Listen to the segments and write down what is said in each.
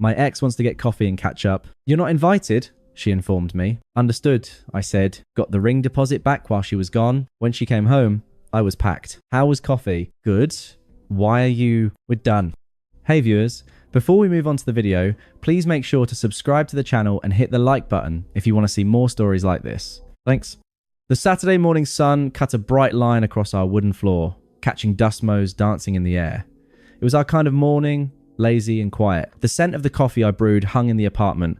My ex wants to get coffee and catch up. You're not invited, she informed me. Understood, I said. Got the ring deposit back while she was gone. When she came home, I was packed. How was coffee? Good. Why are you... We're done. Hey viewers, before we move on to the video, please make sure to subscribe to the channel and hit the like button if you want to see more stories like this. Thanks. The Saturday morning sun cut a bright line across our wooden floor, catching dust motes dancing in the air. It was our kind of morning, lazy and quiet. The scent of the coffee I brewed hung in the apartment,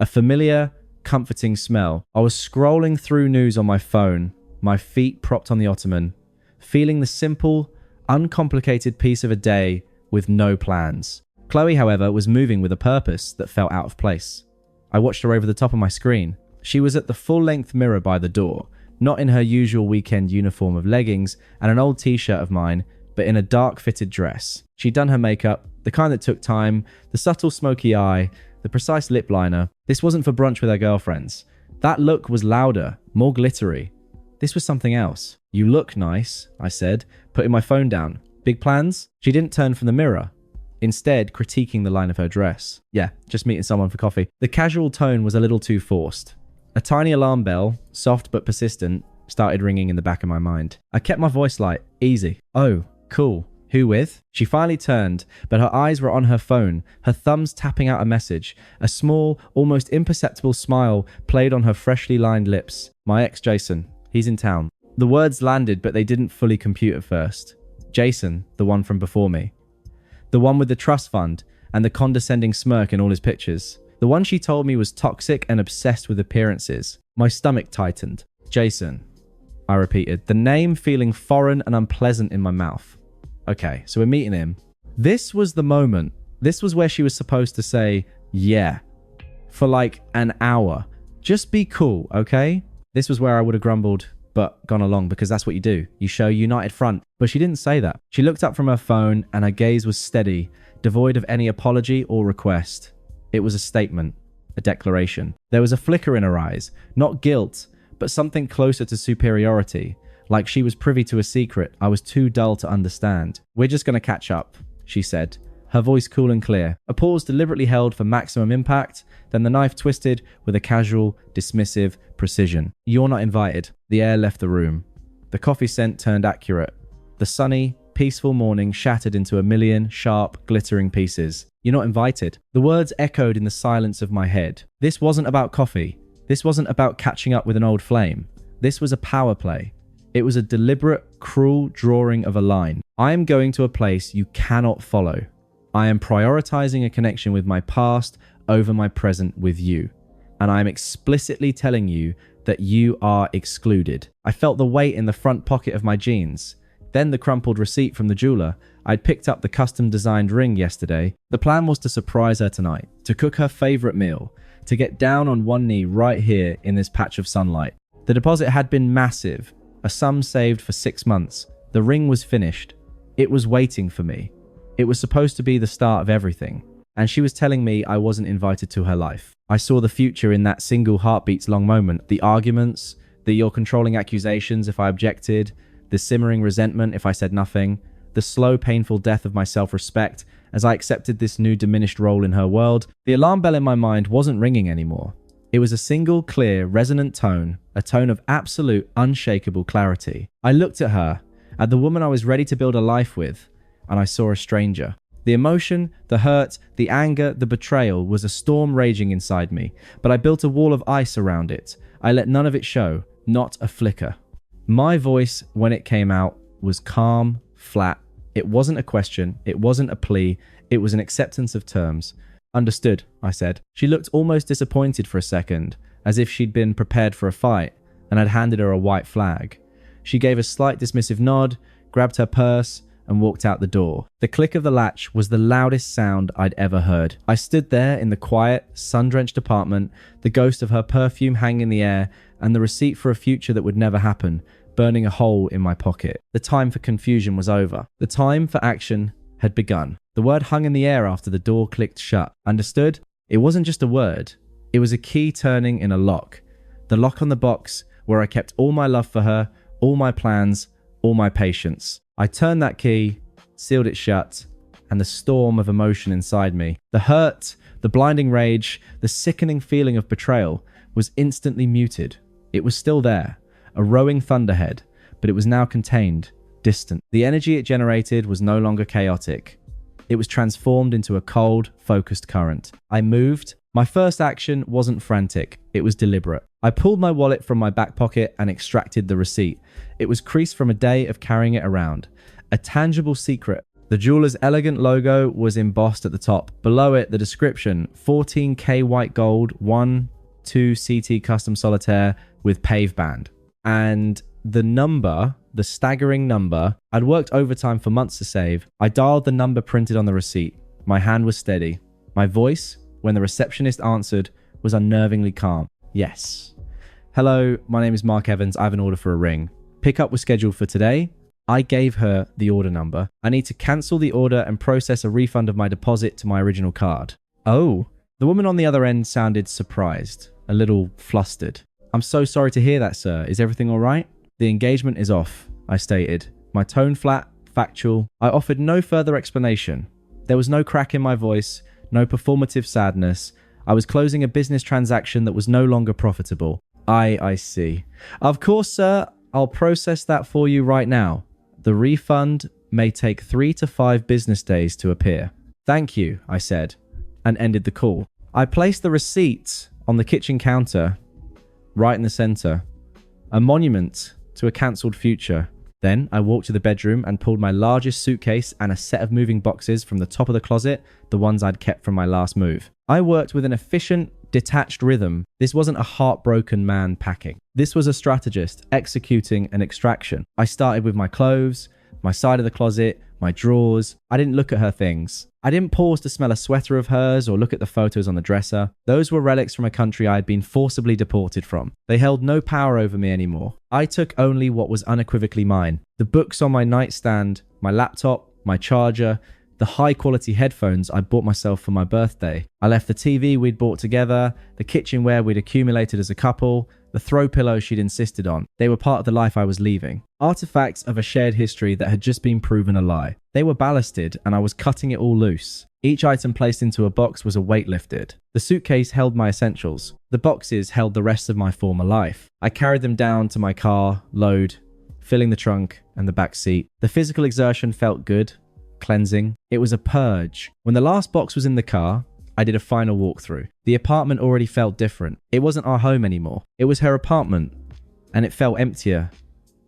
a familiar, comforting smell. I was scrolling through news on my phone, my feet propped on the ottoman, feeling the simple, uncomplicated piece of a day with no plans. Chloe, however, was moving with a purpose that felt out of place. I watched her over the top of my screen. She was at the full-length mirror by the door, not in her usual weekend uniform of leggings and an old t-shirt of mine, but in a dark fitted dress. She'd done her makeup, the kind that took time, the subtle smoky eye, the precise lip liner. This wasn't for brunch with her girlfriends. That look was louder, more glittery. This was something else. You look nice, I said, putting my phone down. Big plans? She didn't turn from the mirror, instead critiquing the line of her dress. Yeah, just meeting someone for coffee. The casual tone was a little too forced. A tiny alarm bell, soft but persistent, started ringing in the back of my mind. I kept my voice light, easy. Oh, cool. Who with? She finally turned, but her eyes were on her phone, her thumbs tapping out a message. A small, almost imperceptible smile played on her freshly lined lips. My ex Jason. He's in town. The words landed, but they didn't fully compute at first. Jason, the one from before me. The one with the trust fund and the condescending smirk in all his pictures. The one she told me was toxic and obsessed with appearances. My stomach tightened. Jason, I repeated, the name feeling foreign and unpleasant in my mouth. Okay, so we're meeting him. This was the moment. This was where she was supposed to say, yeah, for like an hour. Just be cool, okay? This was where I would have grumbled, but gone along, because that's what you do. You show united front. But she didn't say that. She looked up from her phone and her gaze was steady, devoid of any apology or request. It was a statement, a declaration. There was a flicker in her eyes, not guilt, but something closer to superiority, like she was privy to a secret I was too dull to understand. We're just going to catch up, she said, her voice cool and clear. A pause deliberately held for maximum impact, then the knife twisted with a casual, dismissive precision. You're not invited. The air left the room. The coffee scent turned accurate. The sunny, peaceful morning shattered into a million sharp, glittering pieces. You're not invited. The words echoed in the silence of my head. This wasn't about coffee. This wasn't about catching up with an old flame. This was a power play. It was a deliberate, cruel drawing of a line. I am going to a place you cannot follow. I am prioritizing a connection with my past over my present with you. And I am explicitly telling you that you are excluded. I felt the weight in the front pocket of my jeans. Then the crumpled receipt from the jeweler. I'd picked up the custom-designed ring yesterday. The plan was to surprise her tonight, to cook her favorite meal, to get down on one knee right here in this patch of sunlight. The deposit had been massive, a sum saved for 6 months. The ring was finished. It was waiting for me. It was supposed to be the start of everything. And she was telling me I wasn't invited to her life. I saw the future in that single heartbeat's long moment. The arguments, the you're controlling accusations if I objected, the simmering resentment if I said nothing, the slow, painful death of my self-respect as I accepted this new diminished role in her world. The alarm bell in my mind wasn't ringing anymore. It was a single, clear, resonant tone, a tone of absolute, unshakable clarity. I looked at her, at the woman I was ready to build a life with, and I saw a stranger. The emotion, the hurt, the anger, the betrayal was a storm raging inside me, but I built a wall of ice around it. I let none of it show, not a flicker. My voice, when it came out, was calm, flat. It wasn't a question, it wasn't a plea, it was an acceptance of terms. Understood, I said. She looked almost disappointed for a second, as if she'd been prepared for a fight, and I'd handed her a white flag. She gave a slight dismissive nod, grabbed her purse, and walked out the door. The click of the latch was the loudest sound I'd ever heard. I stood there in the quiet, sun-drenched apartment, the ghost of her perfume hanging in the air, and the receipt for a future that would never happen, burning a hole in my pocket. The time for confusion was over. The time for action had begun. The word hung in the air after the door clicked shut. Understood? It wasn't just a word. It was a key turning in a lock. The lock on the box where I kept all my love for her, all my plans, all my patience. I turned that key, sealed it shut, and the storm of emotion inside me, the hurt, The blinding rage, the sickening feeling of betrayal was instantly muted. It was still there, a rowing thunderhead, but it was now contained, distant. The energy it generated was no longer chaotic. It was transformed into a cold, focused current. I moved. My first action wasn't frantic. It was deliberate. I pulled my wallet from my back pocket and extracted the receipt. It was creased from a day of carrying it around. A tangible secret. The jeweler's elegant logo was embossed at the top. Below it, the description, 14K white gold, 1-2 CT custom solitaire with PAVE band. And the number, the staggering number, I'd worked overtime for months to save. I dialed the number printed on the receipt. My hand was steady. My voice, when the receptionist answered, was unnervingly calm. Yes. Hello, my name is Mark Evans. I have an order for a ring. Pickup was scheduled for today. I gave her the order number. I need to cancel the order and process a refund of my deposit to my original card. Oh. The woman on the other end sounded surprised, a little flustered. I'm so sorry to hear that, sir. Is everything all right? The engagement is off, I stated. My tone flat, factual. I offered no further explanation. There was no crack in my voice, no performative sadness. I was closing a business transaction that was no longer profitable. I see. Of course, sir. I'll process that for you right now. The refund may take 3 to 5 business days to appear. Thank you, I said, and ended the call. I placed the receipt on the kitchen counter, right in the center, a monument to a cancelled future. Then I walked to the bedroom and pulled my largest suitcase and a set of moving boxes from the top of the closet, the ones I'd kept from my last move. I worked with an efficient, detached rhythm. This wasn't a heartbroken man packing. This was a strategist executing an extraction. I started with my clothes, my side of the closet, my drawers. I didn't look at her things. I didn't pause to smell a sweater of hers or look at the photos on the dresser. Those were relics from a country I had been forcibly deported from. They held no power over me anymore. I took only what was unequivocally mine. The books on my nightstand, my laptop, my charger, the high-quality headphones I bought myself for my birthday. I left the TV we'd bought together, the kitchenware we'd accumulated as a couple, the throw pillow she'd insisted on. They were part of the life I was leaving. Artifacts of a shared history that had just been proven a lie. They were ballasted, and I was cutting it all loose. Each item placed into a box was a weight lifted. The suitcase held my essentials. The boxes held the rest of my former life. I carried them down to my car, load, filling the trunk and the back seat. The physical exertion felt good. Cleansing. It was a purge. When the last box was in the car, I did a final walkthrough. The apartment already felt different. It wasn't our home anymore. It was her apartment, and it felt emptier,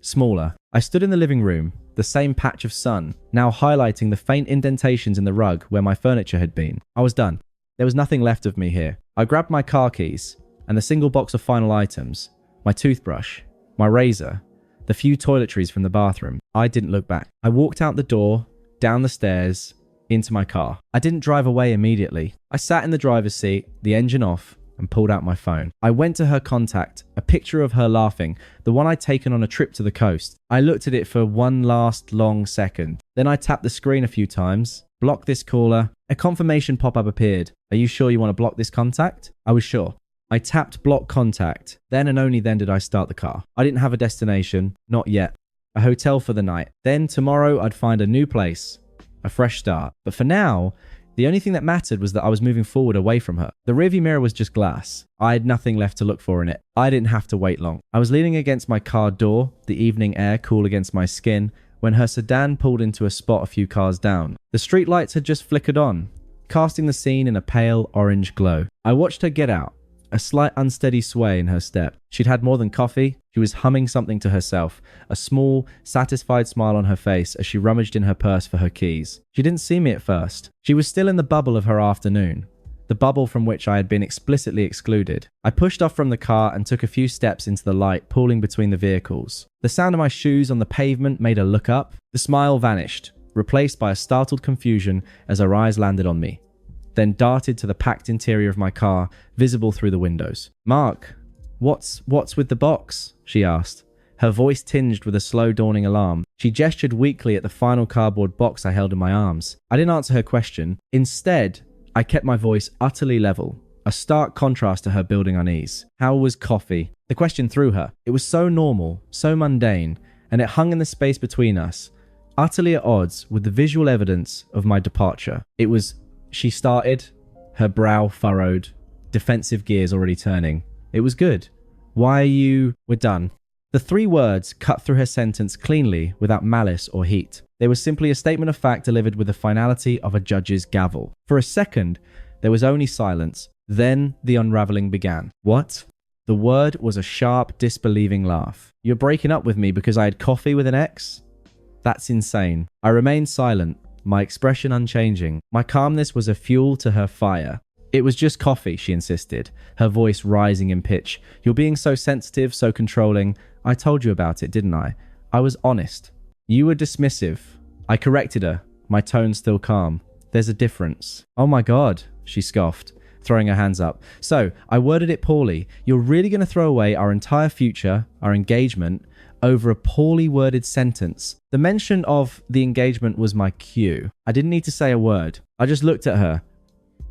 smaller. I stood in the living room, the same patch of sun, now highlighting the faint indentations in the rug where my furniture had been. I was done. There was nothing left of me here. I grabbed my car keys and the single box of final items, my toothbrush, my razor, the few toiletries from the bathroom. I didn't look back. I walked out the door, down the stairs, into my car. I didn't drive away immediately. I sat in the driver's seat, the engine off, and pulled out my phone. I went to her contact, a picture of her laughing, the one I'd taken on a trip to the coast. I looked at it for one last long second. Then I tapped the screen a few times. Block this caller. A confirmation pop-up appeared. Are you sure you want to block this contact? I was sure. I tapped block contact. Then and only then did I start the car. I didn't have a destination. Not yet. A hotel for the night. Then tomorrow I'd find a new place, a fresh start. But for now, the only thing that mattered was that I was moving forward away from her. The rearview mirror was just glass. I had nothing left to look for in it. I didn't have to wait long. I was leaning against my car door, the evening air cool against my skin, when her sedan pulled into a spot a few cars down. The streetlights had just flickered on, casting the scene in a pale orange glow. I watched her get out, a slight unsteady sway in her step. She'd had more than coffee. She was humming something to herself, a small, satisfied smile on her face as she rummaged in her purse for her keys. She didn't see me at first. She was still in the bubble of her afternoon, the bubble from which I had been explicitly excluded. I pushed off from the car and took a few steps into the light, pooling between the vehicles. The sound of my shoes on the pavement made her look up. The smile vanished, replaced by a startled confusion as her eyes landed on me, then darted to the packed interior of my car, visible through the windows. Mark, what's with the box? She asked, her voice tinged with a slow dawning alarm. She gestured weakly at the final cardboard box I held in my arms. I didn't answer her question. Instead, I kept my voice utterly level, a stark contrast to her building unease. How was coffee? The question threw her. It was so normal, so mundane, and it hung in the space between us, utterly at odds with the visual evidence of my departure. She started, her brow furrowed, defensive gears already turning. It was good. Why are you... We're done. The 3 words cut through her sentence cleanly without malice or heat. They were simply a statement of fact delivered with the finality of a judge's gavel. For a second, there was only silence. Then the unraveling began. What? The word was a sharp, disbelieving laugh. You're breaking up with me because I had coffee with an ex? That's insane. I remained silent, my expression unchanging. My calmness was a fuel to her fire. It was just coffee, she insisted, her voice rising in pitch. You're being so sensitive, so controlling. I told you about it, didn't I? I was honest. You were dismissive. I corrected her, my tone still calm. There's a difference. Oh my God, she scoffed, throwing her hands up. So, I worded it poorly. You're really going to throw away our entire future, our engagement, over a poorly worded sentence. The mention of the engagement was my cue. I didn't need to say a word. I just looked at her,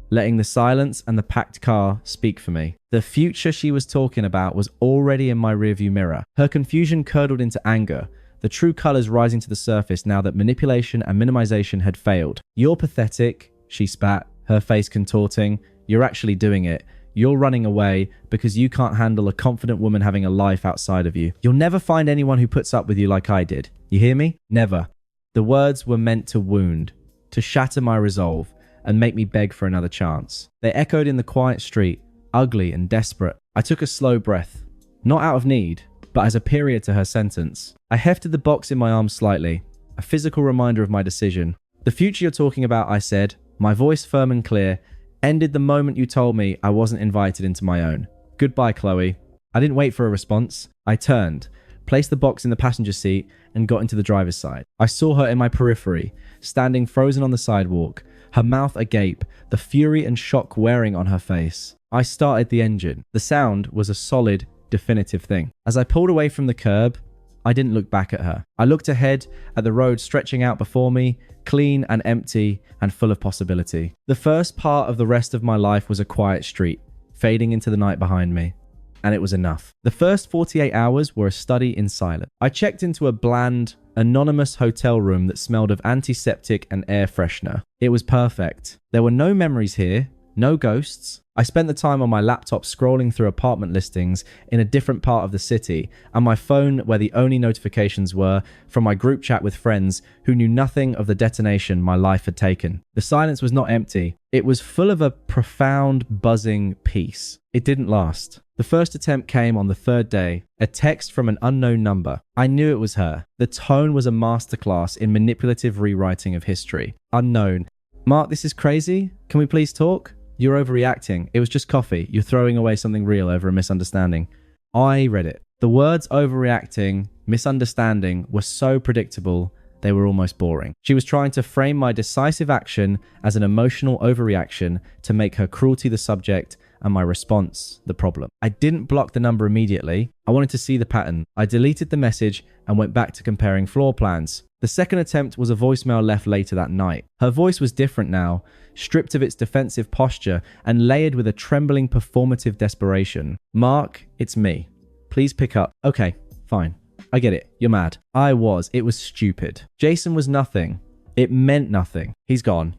letting the silence and the packed car speak for me. The future she was talking about was already in my rearview mirror. Her confusion curdled into anger, the true colors rising to the surface now that manipulation and minimization had failed. You're pathetic, she spat, her face contorting. You're actually doing it. You're running away because you can't handle a confident woman having a life outside of you. You'll never find anyone who puts up with you like I did. You hear me? Never. The words were meant to wound, to shatter my resolve, and make me beg for another chance. They echoed in the quiet street, ugly and desperate. I took a slow breath, not out of need, but as a period to her sentence. I hefted the box in my arm slightly, a physical reminder of my decision. The future you're talking about, I said, my voice firm and clear, ended the moment you told me I wasn't invited into my own. Goodbye, Chloe. I didn't wait for a response. I turned, placed the box in the passenger seat, and got into the driver's side. I saw her in my periphery, standing frozen on the sidewalk, her mouth agape, the fury and shock wearing on her face. I started the engine. The sound was a solid, definitive thing. As I pulled away from the curb, I didn't look back at her. I looked ahead at the road stretching out before me, clean and empty and full of possibility. The first part of the rest of my life was a quiet street, fading into the night behind me. And it was enough. The first 48 hours were a study in silence. I checked into a bland, anonymous hotel room that smelled of antiseptic and air freshener. It was perfect. There were no memories here, no ghosts. I spent the time on my laptop scrolling through apartment listings in a different part of the city, and my phone where the only notifications were from my group chat with friends who knew nothing of the detonation my life had taken. The silence was not empty. It was full of a profound, buzzing peace. It didn't last. The first attempt came on the 3rd day, a text from an unknown number. I knew it was her. The tone was a masterclass in manipulative rewriting of history. Unknown. Mark, this is crazy. Can we please talk? You're overreacting. It was just coffee. You're throwing away something real over a misunderstanding. I read it. The words overreacting, misunderstanding were so predictable, they were almost boring. She was trying to frame my decisive action as an emotional overreaction to make her cruelty the subject and my response the problem. I didn't block the number immediately. I wanted to see the pattern. I deleted the message and went back to comparing floor plans. The second attempt was a voicemail left later that night. Her voice was different now, stripped of its defensive posture and layered with a trembling performative desperation. Mark, it's me. Please pick up. Okay, fine. I get it. You're mad. I was. It was stupid. Jason was nothing. It meant nothing. He's gone.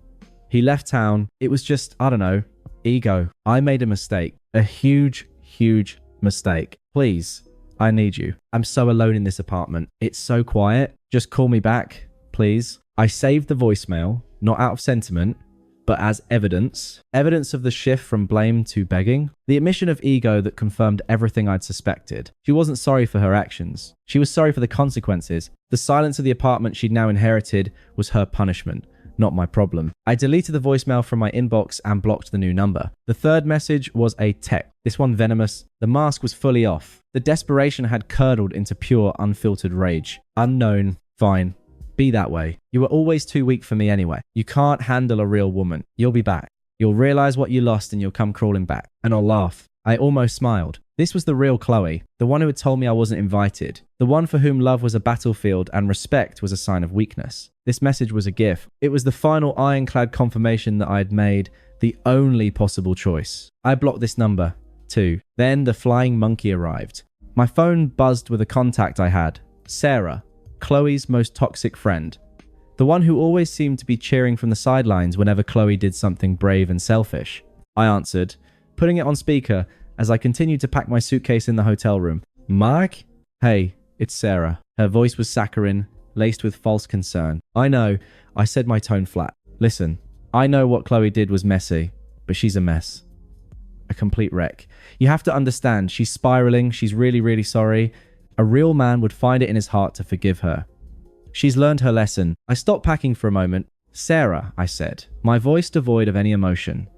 He left town. It was just, I don't know, ego. I made a mistake. A huge, huge mistake. Please, I need you. I'm so alone in this apartment. It's so quiet. Just call me back, please. I saved the voicemail, not out of sentiment, but as evidence. Evidence of the shift from blame to begging. The admission of ego that confirmed everything I'd suspected. She wasn't sorry for her actions. She was sorry for the consequences. The silence of the apartment she'd now inherited was her punishment, not my problem. I deleted the voicemail from my inbox and blocked the new number. The third message was a text. This one venomous. The mask was fully off. The desperation had curdled into pure, unfiltered rage. Unknown. Fine. Be that way. You were always too weak for me anyway. You can't handle a real woman. You'll be back. You'll realize what you lost and you'll come crawling back. And I'll laugh. I almost smiled. This was the real Chloe. The one who had told me I wasn't invited. The one for whom love was a battlefield and respect was a sign of weakness. This message was a gift. It was the final ironclad confirmation that I had made the only possible choice. I blocked this number, too. Then the flying monkey arrived. My phone buzzed with a contact I had. Sarah. Chloe's most toxic friend. The one who always seemed to be cheering from the sidelines whenever Chloe did something brave and selfish. I answered, putting it on speaker as I continued to pack my suitcase in the hotel room. Mark? Hey, it's Sarah. Her voice was saccharine, laced with false concern. I know, I said, my tone flat. Listen, I know what Chloe did was messy, but she's a mess. A complete wreck. You have to understand, she's spiraling, she's really, really sorry. A real man would find it in his heart to forgive her. She's learned her lesson. I stopped packing for a moment. Sarah, I said, my voice devoid of any emotion.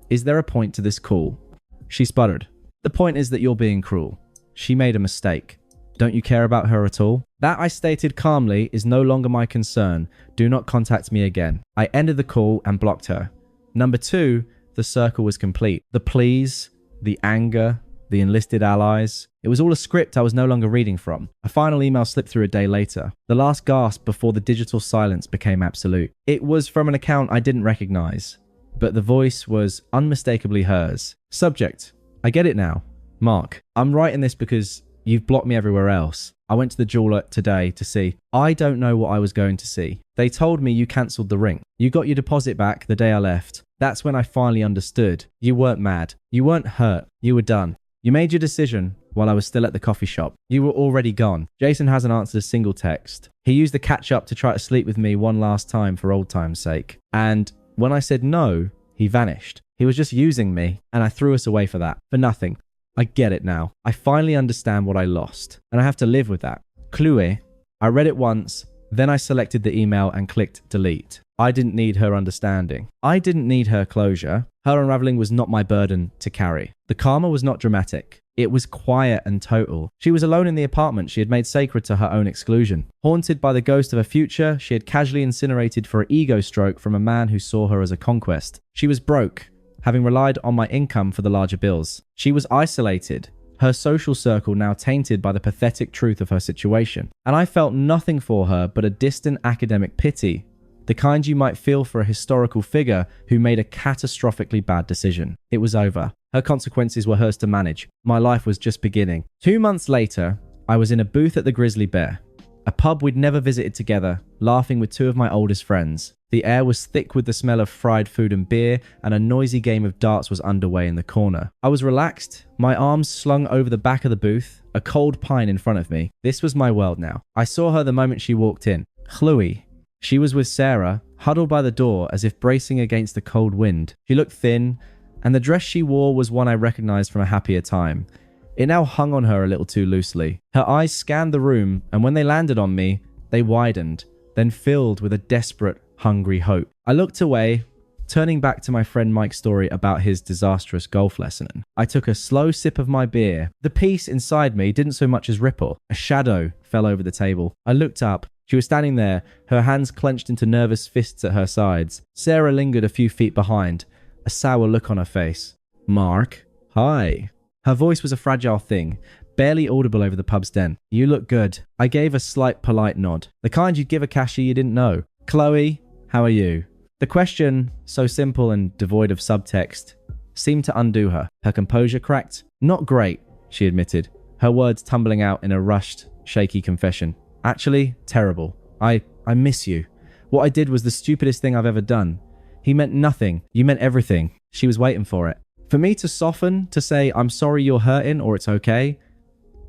Is there a point to this call? She sputtered. The point is that you're being cruel. She made a mistake. Don't you care about her at all? That, I stated calmly, is no longer my concern. Do not contact me again. I ended the call and blocked her. Number 2, the circle was complete. The pleas, the anger, the enlisted allies. It was all a script I was no longer reading from. A final email slipped through a day later. The last gasp before the digital silence became absolute. It was from an account I didn't recognize, but the voice was unmistakably hers. Subject: I get it now. Mark, I'm writing this because you've blocked me everywhere else. I went to the jeweler today to see. I don't know what I was going to see. They told me you cancelled the ring. You got your deposit back the day I left. That's when I finally understood. You weren't mad. You weren't hurt. You were done. You made your decision while I was still at the coffee shop. You were already gone. Jason hasn't answered a single text. He used the catch up to try to sleep with me one last time for old time's sake. And when I said no, he vanished. He was just using me, and I threw us away for that. For nothing. I get it now. I finally understand what I lost, and I have to live with that. Chloe. I read it once, then I selected the email and clicked delete. I didn't need her understanding. I didn't need her closure. Her unraveling was not my burden to carry. The karma was not dramatic. It was quiet and total. She was alone in the apartment she had made sacred to her own exclusion. Haunted by the ghost of a future she had casually incinerated for an ego stroke from a man who saw her as a conquest. She was broke, having relied on my income for the larger bills. She was isolated, her social circle now tainted by the pathetic truth of her situation. And I felt nothing for her but a distant academic pity, the kind you might feel for a historical figure who made a catastrophically bad decision. It was over. Her consequences were hers to manage. My life was just beginning. 2 months later, I was in a booth at the Grizzly Bear, a pub we'd never visited together, laughing with 2 of my oldest friends. The air was thick with the smell of fried food and beer, and a noisy game of darts was underway in the corner. I was relaxed, my arms slung over the back of the booth, a cold pine in front of me. This was my world now. I saw her the moment she walked in. Chloe. She was with Sarah, huddled by the door as if bracing against the cold wind. She looked thin, and the dress she wore was one I recognized from a happier time. It now hung on her a little too loosely. Her eyes scanned the room, and when they landed on me, they widened, then filled with a desperate, hungry hope. I looked away, turning back to my friend Mike's story about his disastrous golf lesson. I took a slow sip of my beer. The peace inside me didn't so much as ripple. A shadow fell over the table. I looked up. She was standing there, her hands clenched into nervous fists at her sides. Sarah lingered a few feet behind, a sour look on her face. Mark. Hi. Her voice was a fragile thing, barely audible over the pub's den. You look good. I gave a slight polite nod. The kind you'd give a cashier you didn't know. Chloe, how are you? The question, so simple and devoid of subtext, seemed to undo her. Her composure cracked. Not great, she admitted, her words tumbling out in a rushed, shaky confession. Actually, terrible. I miss you. What I did was the stupidest thing I've ever done. He meant nothing. You meant everything. She was waiting for it. For me to soften, to say, I'm sorry you're hurting or it's okay,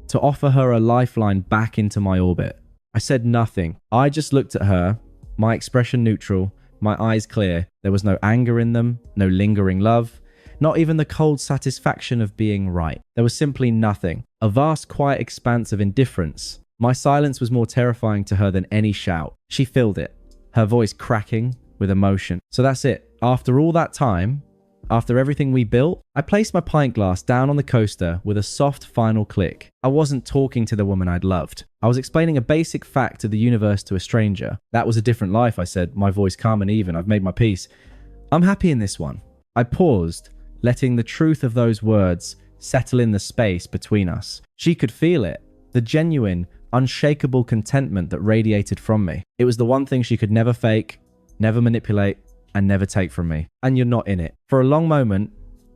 to offer her a lifeline back into my orbit. I said nothing. I just looked at her, my expression neutral, my eyes clear. There was no anger in them, no lingering love, not even the cold satisfaction of being right. There was simply nothing. A vast, quiet expanse of indifference. My silence was more terrifying to her than any shout. She filled it, her voice cracking with emotion. So that's it. After all that time, after everything we built, I placed my pint glass down on the coaster with a soft final click. I wasn't talking to the woman I'd loved. I was explaining a basic fact of the universe to a stranger. That was a different life, I said, my voice calm and even. I've made my peace. I'm happy in this one. I paused, letting the truth of those words settle in the space between us. She could feel it, the genuine, unshakable contentment that radiated from me. It was the one thing she could never fake, never manipulate, and never take from me. And you're not in it. For a long moment,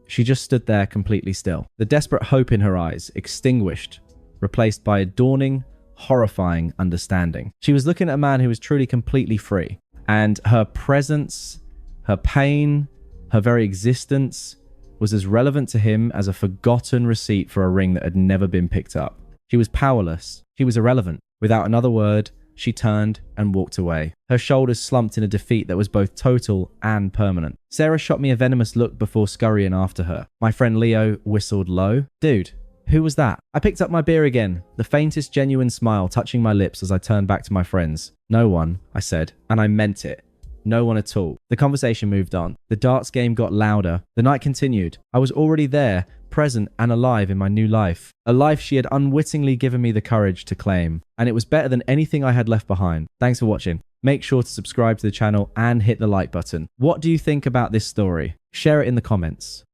she just stood there completely still. The desperate hope in her eyes extinguished, replaced by a dawning, horrifying understanding. She was looking at a man who was truly completely free. And her presence, her pain, her very existence was as relevant to him as a forgotten receipt for a ring that had never been picked up. She was powerless. She was irrelevant. Without another word, she turned and walked away. Her shoulders slumped in a defeat that was both total and permanent. Sarah shot me a venomous look before scurrying after her. My friend Leo whistled low. Dude, who was that? I picked up my beer again, the faintest genuine smile touching my lips as I turned back to my friends. No one, I said, and I meant it. No one at all. The conversation moved on. The darts game got louder. The night continued. I was already there, present and alive in my new life. A life she had unwittingly given me the courage to claim. And it was better than anything I had left behind. Thanks for watching. Make sure to subscribe to the channel and hit the like button. What do you think about this story? Share it in the comments.